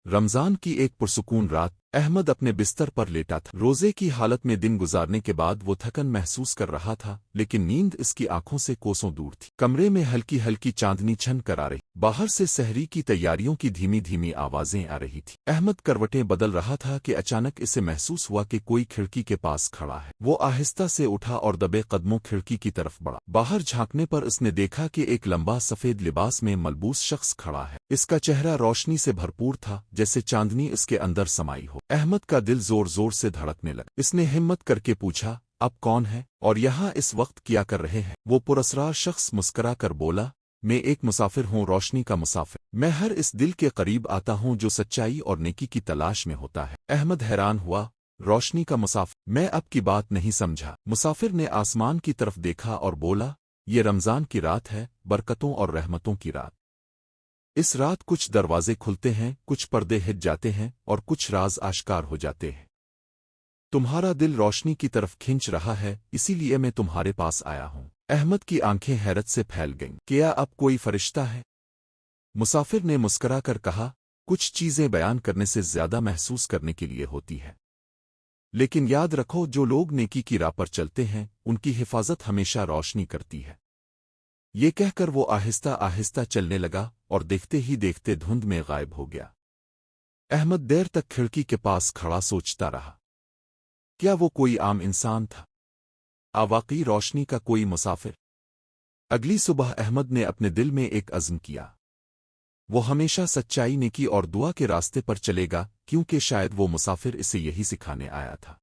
رمضان کی ایک پرسکون رات احمد اپنے بستر پر لیٹا تھا۔ روزے کی حالت میں دن گزارنے کے بعد وہ تھکن محسوس کر رہا تھا، لیکن نیند اس کی آنکھوں سے کوسوں دور تھی۔ کمرے میں ہلکی ہلکی چاندنی چھن کر آ رہی، باہر سے سحری کی تیاریوں کی دھیمی دھیمی آوازیں آ رہی تھی۔ احمد کروٹیں بدل رہا تھا کہ اچانک اسے محسوس ہوا کہ کوئی کھڑکی کے پاس کھڑا ہے۔ وہ آہستہ سے اٹھا اور دبے قدموں کھڑکی کی طرف بڑھا۔ باہر جھانکنے پر اس نے دیکھا کہ ایک لمبا سفید لباس میں ملبوس شخص کھڑا ہے۔ اس کا چہرہ روشنی سے بھرپور تھا، جیسے چاندنی اس کے اندر سمائی ہو۔ احمد کا دل زور زور سے دھڑکنے لگا۔ اس نے ہمت کر کے پوچھا، "آپ کون ہیں اور یہاں اس وقت کیا کر رہے ہیں؟" وہ پراسرار شخص مسکرا کر بولا، "میں ایک مسافر ہوں، روشنی کا مسافر۔ میں ہر اس دل کے قریب آتا ہوں جو سچائی اور نیکی کی تلاش میں ہوتا ہے۔" احمد حیران ہوا، روشنی کا مسافر؟ میں اب کی بات نہیں سمجھا۔ مسافر نے آسمان کی طرف دیکھا اور بولا، "یہ رمضان کی رات ہے، برکتوں اور رحمتوں کی رات۔ اس رات کچھ دروازے کھلتے ہیں، کچھ پردے ہٹ جاتے ہیں اور کچھ راز آشکار ہو جاتے ہیں۔ تمہارا دل روشنی کی طرف کھنچ رہا ہے، اسی لیے میں تمہارے پاس آیا ہوں۔" احمد کی آنکھیں حیرت سے پھیل گئیں۔ "کیا اب کوئی فرشتہ ہے؟" مسافر نے مسکرا کر کہا، "کچھ چیزیں بیان کرنے سے زیادہ محسوس کرنے کے لیے ہوتی ہے، لیکن یاد رکھو جو لوگ نیکی کی راہ پر چلتے ہیں ان کی حفاظت ہمیشہ روشنی کرتی ہے۔" یہ کہہ کر وہ آہستہ آہستہ چلنے لگا اور دیکھتے ہی دیکھتے دھند میں غائب ہو گیا۔ احمد دیر تک کھڑکی کے پاس کھڑا سوچتا رہا، کیا وہ کوئی عام انسان تھا؟ واقعی روشنی کا کوئی مسافر؟ اگلی صبح احمد نے اپنے دل میں ایک عزم کیا، وہ ہمیشہ سچائی، نیکی اور دعا کے راستے پر چلے گا، کیونکہ شاید وہ مسافر اسے یہی سکھانے آیا تھا۔